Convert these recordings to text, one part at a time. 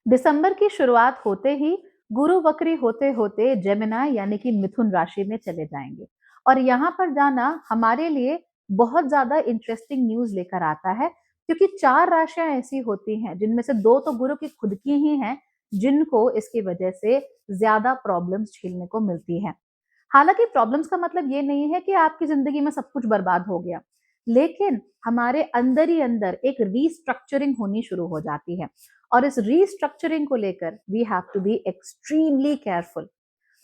दिसंबर की शुरुआत होते ही गुरु वक्री होते होते जेमिनाई यानी कि मिथुन राशि में चले जाएंगे। और यहाँ पर जाना हमारे लिए बहुत ज्यादा इंटरेस्टिंग न्यूज लेकर आता है, क्योंकि चार राशियां ऐसी होती हैं जिनमें से दो तो गुरु की खुद की ही हैं, जिनको इसकी वजह से ज्यादा प्रॉब्लम्स झेलने को मिलती हैं। हालांकि प्रॉब्लम्स का मतलब ये नहीं है कि आपकी जिंदगी में सब कुछ बर्बाद हो गया, लेकिन हमारे अंदर ही अंदर एक रीस्ट्रक्चरिंग होनी शुरू हो जाती है। और इस रीस्ट्रक्चरिंग को लेकर we have to be extremely careful.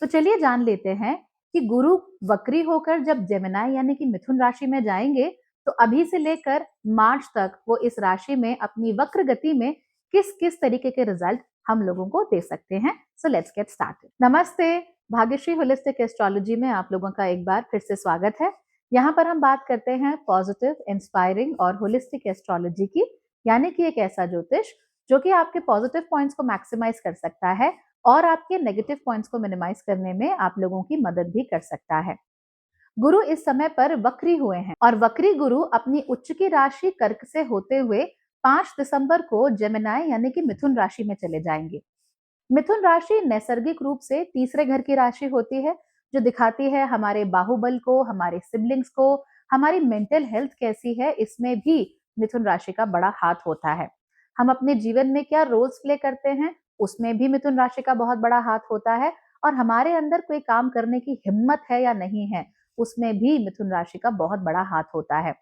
तो चलिए जान लेते हैं कि गुरु वक्री होकर जब जेमिनाई यानी कि मिथुन राशि में जाएंगे, तो अभी से लेकर मार्च तक वो इस राशि में अपनी वक्र गति में किस किस तरीके के रिजल्ट हम लोगों को दे सकते हैं। So let's get started. नमस्ते, भाग्यश्री होलिस्टिक एस्ट्रोलॉजी में आप लोगों का एक बार फिर से स्वागत है। यहाँ पर हम बात करते हैं पॉजिटिव, इंस्पायरिंग और होलिस्टिक एस्ट्रोलॉजी की, यानी कि एक ऐसा ज्योतिष जो कि आपके पॉजिटिव पॉइंट्स को मैक्सिमाइज कर सकता है और आपके नेगेटिव पॉइंट्स को मिनिमाइज करने में आप लोगों की मदद भी कर सकता है। गुरु इस समय पर वक्री हुए हैं और वक्री गुरु अपनी उच्च की राशि कर्क से होते हुए 5 दिसंबर को जेमिनाई यानी कि मिथुन राशि में चले जाएंगे। मिथुन राशि नैसर्गिक रूप से तीसरे घर की राशि होती है, जो दिखाती है हमारे बाहुबल को, हमारे सिबलिंग्स को, हमारी मेंटल हेल्थ कैसी है, इसमें भी मिथुन राशि का बड़ा हाथ होता है। हम अपने जीवन में क्या रोल्स प्ले करते हैं, उसमें भी मिथुन राशि का बहुत बड़ा हाथ होता है। और हमारे अंदर कोई काम करने की हिम्मत है या नहीं है, उसमें भी मिथुन राशि का बहुत बड़ा हाथ होता है।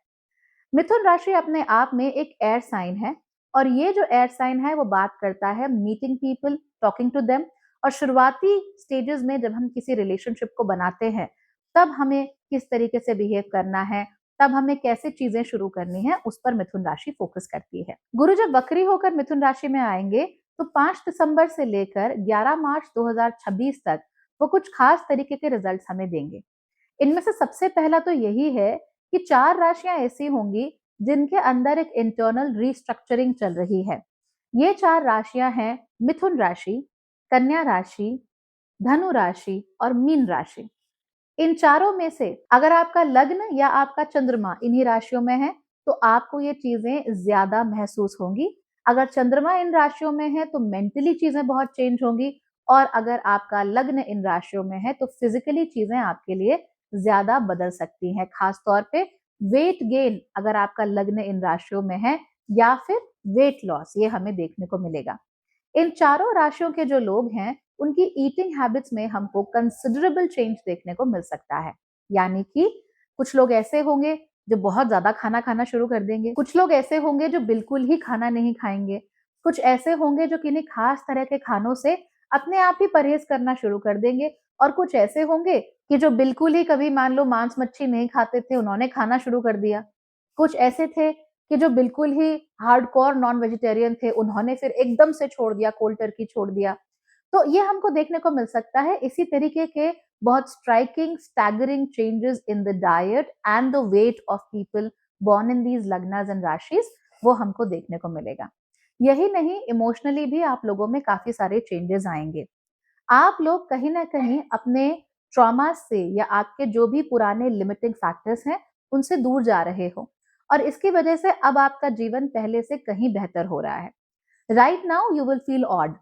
मिथुन राशि अपने आप में एक एयर साइन है, और ये जो एयर साइन है वो बात करता है meeting people, talking to them. और शुरुआती स्टेजेस में जब हम किसी रिलेशनशिप को बनाते हैं, तब हमें किस तरीके से बिहेव करना है, तब हमें कैसे चीजें शुरू करनी है, उस पर मिथुन राशि फोकस करती है। गुरु जब वक्री होकर मिथुन राशि में आएंगे, तो 5 दिसंबर से लेकर 11 मार्च 2026 तक वो कुछ खास तरीके के रिजल्ट्स हमें देंगे। इनमें से सबसे पहला तो यही है कि 4 राशियां ऐसी होंगी जिनके अंदर एक इंटरनल रीस्ट्रक्चरिंग चल रही है। ये 4 राशियां हैं मिथुन राशि, कन्या राशि, धनु राशि और मीन राशि। इन चारों में से अगर आपका लग्न या आपका चंद्रमा इन्हीं राशियों में है, तो आपको ये चीजें ज्यादा महसूस होंगी। अगर चंद्रमा इन राशियों में है तो मेंटली चीजें बहुत चेंज होंगी, और अगर आपका लग्न इन राशियों में है तो फिजिकली चीजें आपके लिए ज्यादा बदल सकती हैं। खास तौर पे वेट गेन अगर आपका लग्न इन राशियों में है, या फिर वेट लॉस, ये हमें देखने को मिलेगा। इन चारों राशियों के जो लोग हैं, उनकी ईटिंग हैबिट्स में हमको कंसिडरेबल चेंज देखने को मिल सकता है। यानी कि कुछ लोग ऐसे होंगे जो बहुत ज्यादा खाना खाना शुरू कर देंगे, कुछ लोग ऐसे होंगे जो बिल्कुल ही खाना नहीं खाएंगे, कुछ ऐसे होंगे जो किन्हीं खास तरह के खानों से अपने आप ही परहेज करना शुरू कर देंगे, और कुछ ऐसे होंगे कि जो बिल्कुल ही कभी मान लो मांस मच्छी नहीं खाते थे, उन्होंने खाना शुरू कर दिया। कुछ ऐसे थे कि जो बिल्कुल ही हार्डकोर नॉन वेजिटेरियन थे, उन्होंने फिर एकदम से छोड़ दिया, कोल्ड टर्की छोड़ दिया। तो ये हमको देखने को मिल सकता है। इसी तरीके के बहुत striking staggering changes in the diet and the weight of people born in these लग्नास एंड राशिस, वो हमको देखने को मिलेगा। यही नहीं, इमोशनली भी आप लोगों में काफी सारे चेंजेस आएंगे। आप लोग कहीं ना कहीं अपने ट्रॉमा से या आपके जो भी पुराने लिमिटिंग फैक्टर्स हैं, उनसे दूर जा रहे हो, और इसकी वजह से अब आपका जीवन पहले से कहीं बेहतर हो रहा है। Right now you will feel odd,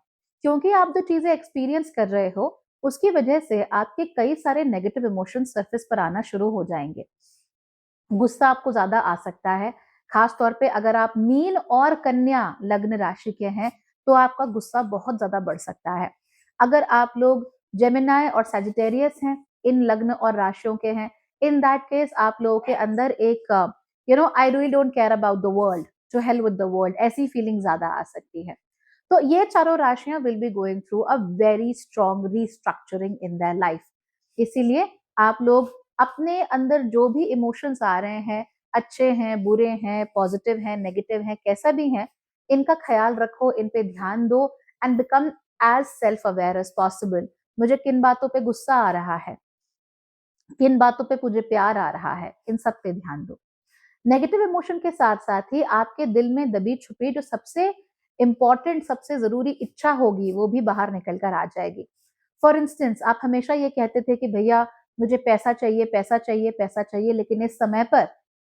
क्योंकि आप जो चीजें एक्सपीरियंस कर रहे हो, उसकी वजह से आपके कई सारे नेगेटिव इमोशंस सरफेस पर आना शुरू हो जाएंगे। गुस्सा आपको ज्यादा आ सकता है। खास तौर पे अगर आप मीन और कन्या लग्न राशि के हैं, तो आपका गुस्सा बहुत ज्यादा बढ़ सकता है। अगर आप लोग जेमिनाई और सैजिटेरियस हैं, इन लग्न और राशियों के हैं, इन दैट केस आप लोगों के अंदर एक I really don't care about the world, to hell with the world, ऐसी फीलिंग ज्यादा आ सकती है। तो ये चारों राशियां will be going through a very strong restructuring in their life. इसीलिए आप लोग अपने अंदर जो भी इमोशंस आ रहे हैं, अच्छे हैं, बुरे हैं, पॉजिटिव हैं, नेगेटिव हैं, कैसा भी हैं, इनका ख्याल रखो, इन पे ध्यान दो, and become as self aware as possible. मुझे किन बातों पे गुस्सा आ रहा है, किन बातों पे मुझे प्यार आ रहा है, इन सब पे ध्यान दो। नेगेटिव इमोशन के साथ साथ ही आपके दिल में दबी छुपी जो सबसे इंपॉर्टेंट, सबसे जरूरी इच्छा होगी, वो भी बाहर निकल कर आ जाएगी। फॉर इंस्टेंस, आप हमेशा ये कहते थे कि भैया मुझे पैसा चाहिए, पैसा चाहिए, पैसा चाहिए, लेकिन इस समय पर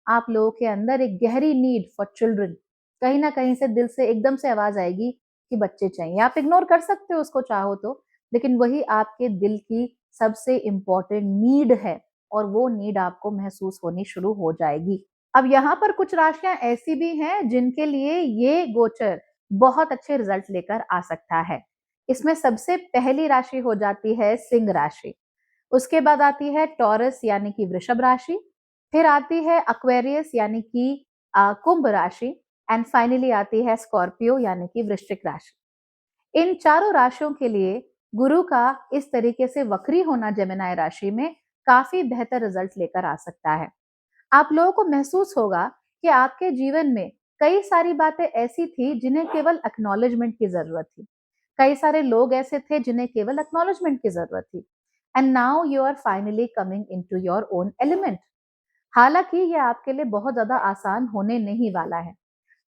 आप लोगों के अंदर एक गहरी नीड फॉर चिल्ड्रन, कहीं ना कहीं से दिल से एकदम से आवाज आएगी कि बच्चे चाहिए। आप इग्नोर कर सकते हो उसको चाहो तो, लेकिन वही आपके दिल की सबसे इम्पोर्टेंट नीड है और वो नीड आपको महसूस होनी शुरू हो जाएगी। अब यहाँ पर कुछ राशियां ऐसी भी हैं जिनके लिए ये गोचर बहुत अच्छे रिजल्ट लेकर आ सकता है। इसमें सबसे पहली राशि हो जाती है सिंह राशि, उसके बाद आती है टॉरस यानी कि वृषभ राशि, फिर आती है एक्वेरियस यानी कि कुंभ राशि, एंड फाइनली आती है स्कॉर्पियो यानी कि वृश्चिक राशि। इन चारों राशियों के लिए गुरु का इस तरीके से वक्री होना जेमिनाई राशि में काफी बेहतर रिजल्ट लेकर आ सकता है। आप लोगों को महसूस होगा कि आपके जीवन में कई सारी बातें ऐसी थी जिन्हें केवल एक्नॉलेजमेंट की जरूरत थी, कई सारे लोग ऐसे थे जिन्हें केवल एक्नॉलेजमेंट की जरूरत थी, and now you are finally coming into your own element. हालांकि ये आपके लिए बहुत ज्यादा आसान होने नहीं वाला है।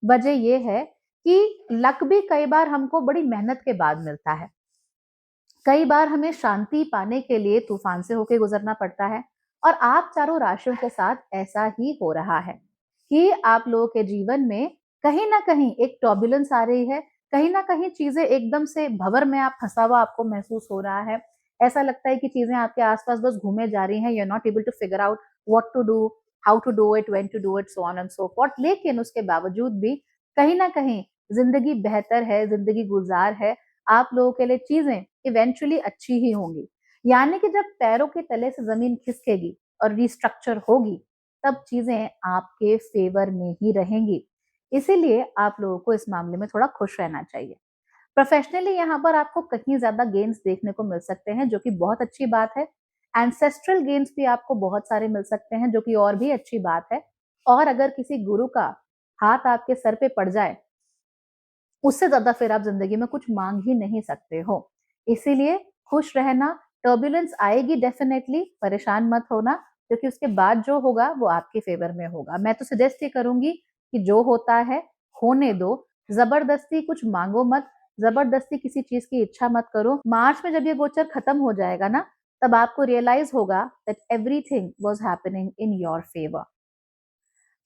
वजह यह है कि लक भी कई बार हमको बड़ी मेहनत के बाद मिलता है। कई बार हमें शांति पाने के लिए तूफान से होकर गुजरना पड़ता है, और आप चारों राशियों के साथ ऐसा ही हो रहा है कि आप लोगों के जीवन में कहीं ना कहीं एक टर्बुलेंस आ रही है, कहीं ना कहीं चीजें एकदम से भंवर में आप फंसा हुआ आपको महसूस हो रहा है। ऐसा लगता है कि चीजें आपके आसपास बस घूमे जा रही हैं, you are not able to figure out what to do, how to do it, when to do it, so on and so forth. लेकिन उसके बावजूद भी कहीं ना कहीं जिंदगी बेहतर है, जिंदगी गुलजार है, आप लोगों के लिए चीजें इवेंचुअली अच्छी ही होंगी। यानी कि जब पैरों के तले से जमीन खिसकेगी और रिस्ट्रक्चर होगी, तब चीजें आपके फेवर में ही रहेंगी। इसीलिए आप लोगों को इस मामले में थोड़ा खुश रहना चाहिए। प्रोफेशनली यहाँ पर आपको कहीं ज्यादा गेन्स देखने को मिल सकते हैं, जो कि बहुत अच्छी बात है। एंसेस्ट्रल गेन्स भी आपको बहुत सारे मिल सकते हैं, जो कि और भी अच्छी बात है। और अगर किसी गुरु का हाथ आपके सर पे पड़ जाए, उससे ज्यादा फिर आप जिंदगी में कुछ मांग ही नहीं सकते हो। इसीलिए खुश रहना। टर्बुलेंस आएगी डेफिनेटली, परेशान मत होना, क्योंकि उसके बाद जो होगा वो आपके फेवर में होगा। मैं तो सजेस्ट ये करूंगी कि जो होता है होने दो, जबरदस्ती कुछ मांगो मत, जबरदस्ती किसी चीज की इच्छा मत करो। मार्च में जब ये गोचर खत्म हो जाएगा ना, तब आपको रियलाइज होगा that everything was happening in your favour.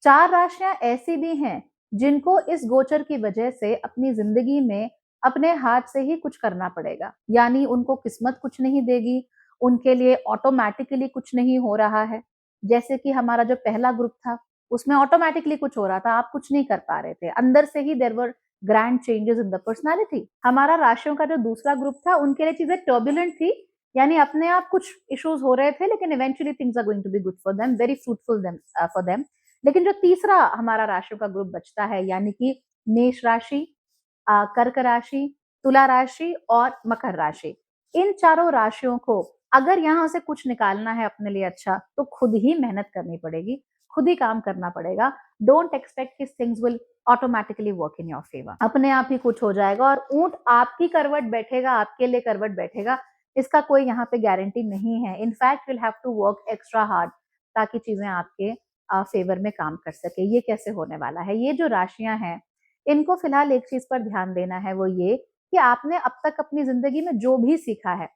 चार राशियां ऐसी भी हैं जिनको इस गोचर की वजह से अपनी जिंदगी में अपने हाथ से ही कुछ करना पड़ेगा। यानी उनको किस्मत कुछ नहीं देगी, उनके लिए ऑटोमेटिकली कुछ नहीं हो रहा है। जैसे कि हमारा जो पहला ग्रुप था, उसमें ऑटोमेटिकली कुछ हो रहा था, आप कुछ नहीं कर पा रहे थे, अंदर से ही there were grand changes in the personality. हमारा राशियों का जो दूसरा ग्रुप था, उनके लिए चीजें टर्बुलेंट थी, यानी अपने आप कुछ इश्यूज हो रहे थे, लेकिन eventually things are going to be good for them, very fruitful for them. लेकिन जो तीसरा हमारा राशियों का ग्रुप बचता है, यानी कि मेष राशि, कर्क राशि, तुला राशि और मकर राशि, इन चारों राशियों को अगर यहाँ से कुछ निकालना है अपने लिए अच्छा, तो खुद ही मेहनत करनी पड़ेगी, खुद ही काम करना पड़ेगा। डोंट एक्सपेक्ट कि things will automatically work in your favour, अपने आप ही कुछ हो जाएगा और ऊंट आपकी करवट बैठेगा, आपके लिए करवट बैठेगा, इसका कोई यहाँ पे गारंटी नहीं है। In fact will have to work extra hard ताकि चीजें आपके फेवर में काम कर सके। ये कैसे होने वाला है? ये जो राशियां हैं, इनको फिलहाल एक चीज पर ध्यान देना है, वो ये कि आपने अब तक अपनी जिंदगी में जो भी सीखा है,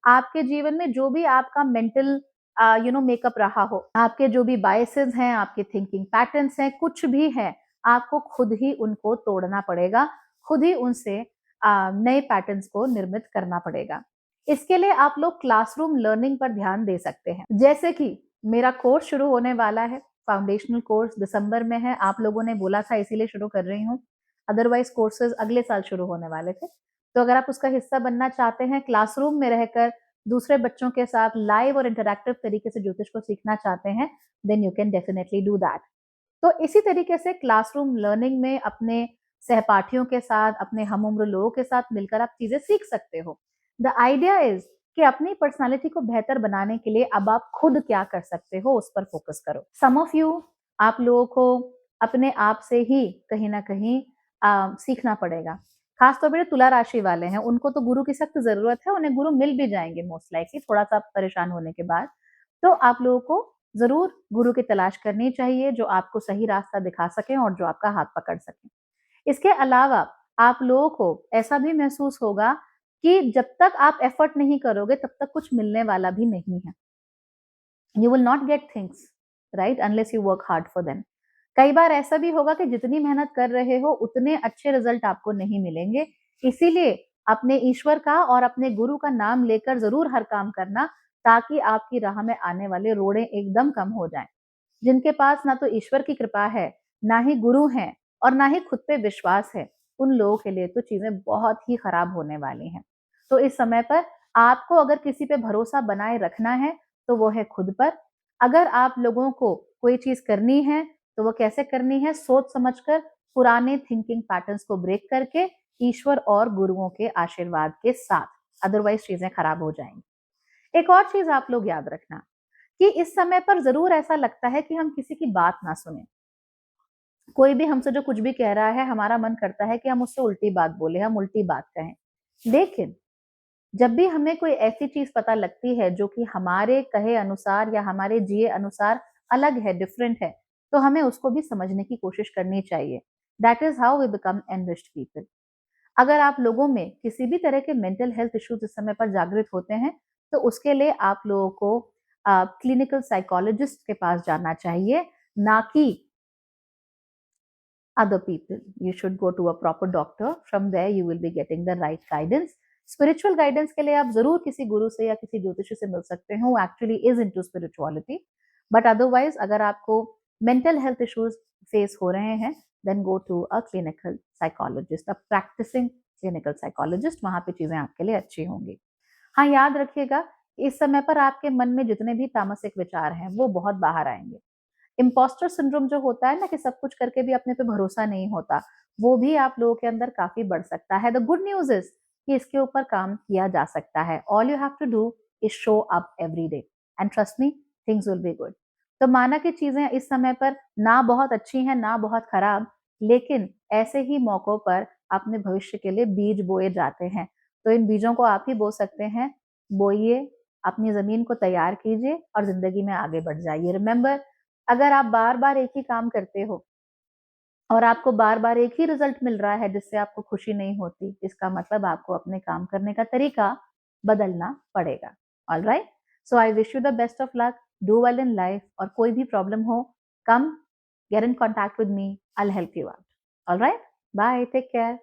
आपके जीवन में जो भी आपका मेंटल मेकअप रहा हो, आपके जो भी बायसेस हैं, आपके थिंकिंग पैटर्न्स हैं, कुछ भी है, आपको खुद ही उनको तोड़ना पड़ेगा, खुद ही उनसे नए पैटर्न्स को निर्मित करना पड़ेगा। इसके लिए आप लोग क्लासरूम लर्निंग पर ध्यान दे सकते हैं। जैसे कि मेरा कोर्स शुरू होने वाला है, फाउंडेशनल कोर्स दिसंबर में है, आप लोगों ने बोला था इसीलिए शुरू कर रही हूँ, अदरवाइज कोर्सेज अगले साल शुरू होने वाले थे। तो अगर आप उसका हिस्सा बनना चाहते हैं, क्लासरूम में रहकर दूसरे बच्चों के साथ लाइव और इंटरैक्टिव तरीके से ज्योतिष को सीखना चाहते हैं, then you can definitely do that. तो इसी तरीके से क्लासरूम लर्निंग में अपने सहपाठियों के साथ, अपने हम उम्र लोगों के साथ मिलकर आप चीजें सीख सकते हो। द आइडिया इज कि अपनी पर्सनालिटी को बेहतर बनाने के लिए अब आप खुद क्या कर सकते हो, उस पर फोकस करो। सम ऑफ यू, आप लोगों को अपने आप से ही कहीं ना कहीं सीखना पड़ेगा। खासतौर पर तुला राशि वाले हैं, उनको तो गुरु की सख्त जरूरत है, उन्हें गुरु मिल भी जाएंगे मोस्ट लाइकली, थोड़ा सा परेशान होने के बाद। तो आप लोगों को जरूर गुरु की तलाश करनी चाहिए, जो आपको सही रास्ता दिखा सके और जो आपका हाथ पकड़ सके। इसके अलावा आप लोगों को ऐसा भी महसूस होगा कि जब तक आप एफर्ट नहीं करोगे, तब तक कुछ मिलने वाला भी नहीं है। You will not get things right unless you work hard for them. कई बार ऐसा भी होगा कि जितनी मेहनत कर रहे हो, उतने अच्छे रिजल्ट आपको नहीं मिलेंगे, इसीलिए अपने ईश्वर का और अपने गुरु का नाम लेकर जरूर हर काम करना, ताकि आपकी राह में आने वाले रोड़े एकदम कम हो जाएं। जिनके पास ना तो ईश्वर की कृपा है, ना ही गुरु हैं और ना ही खुद पे विश्वास है, उन लोगों के लिए तो चीजें बहुत ही खराब होने वाली हैं। तो इस समय पर आपको अगर किसी पे भरोसा बनाए रखना है तो वो है खुद पर। अगर आप लोगों को कोई चीज करनी है तो वो कैसे करनी है, सोच समझकर, पुराने थिंकिंग पैटर्न्स को ब्रेक करके, ईश्वर और गुरुओं के आशीर्वाद के साथ। अदरवाइज चीजें खराब हो जाएंगी। एक और चीज आप लोग याद रखना कि इस समय पर जरूर ऐसा लगता है कि हम किसी की बात ना सुने। कोई भी हमसे जो कुछ भी कह रहा है, हमारा मन करता है कि हम उससे उल्टी बात बोले, हम उल्टी बात कहें। लेकिन जब भी हमें कोई ऐसी चीज पता लगती है जो कि हमारे कहे अनुसार या हमारे जिए अनुसार अलग है, डिफरेंट है, तो हमें उसको भी समझने की कोशिश करनी चाहिए। That is how we become enriched people. अगर आप लोगों में किसी भी तरह के मेंटल हेल्थ इश्यूज इस समय पर जागृत होते हैं, तो उसके लिए आप लोगों को क्लिनिकल साइकोलॉजिस्ट के पास जाना चाहिए, ना कि other people. You should go to a proper doctor. From there you will be getting the right guidance. Spiritual guidance के लिए आप जरूर किसी गुरु से या किसी ज्योतिषी से मिल सकते हैं, वो actually is into spirituality. But otherwise अगर आपको मेंटल हेल्थ इश्यूज फेस हो रहे हैं, then go to a clinical psychologist, a practising clinical psychologist. वहां पे चीजें आपके लिए अच्छी होंगी। हाँ, याद रखिएगा, इस समय पर आपके मन में जितने भी तामसिक विचार हैं वो बहुत बाहर आएंगे। इम्पोस्टर सिंड्रोम जो होता है ना, कि सब कुछ करके भी अपने पे भरोसा नहीं होता, वो भी आप लोगों के अंदर काफी बढ़ सकता है। द गुड न्यूज इज कि इसके ऊपर काम किया जा सकता है। All you have to do is show up every day and trust me, things will be good. तो माना कि चीजें इस समय पर ना बहुत अच्छी हैं ना बहुत खराब, लेकिन ऐसे ही मौकों पर अपने भविष्य के लिए बीज बोए जाते हैं। तो इन बीजों को आप ही बो सकते हैं। बोइए, अपनी जमीन को तैयार कीजिए और जिंदगी में आगे बढ़ जाइए। रिमेंबर, अगर आप बार बार एक ही काम करते हो और आपको बार बार एक ही रिजल्ट मिल रहा है जिससे आपको खुशी नहीं होती, इसका मतलब आपको अपने काम करने का तरीका बदलना पड़ेगा। All right, so I wish you the best of luck, do well in life. और कोई भी प्रॉब्लम हो, come get in contact with me, I will help you out. All right, bye, take care.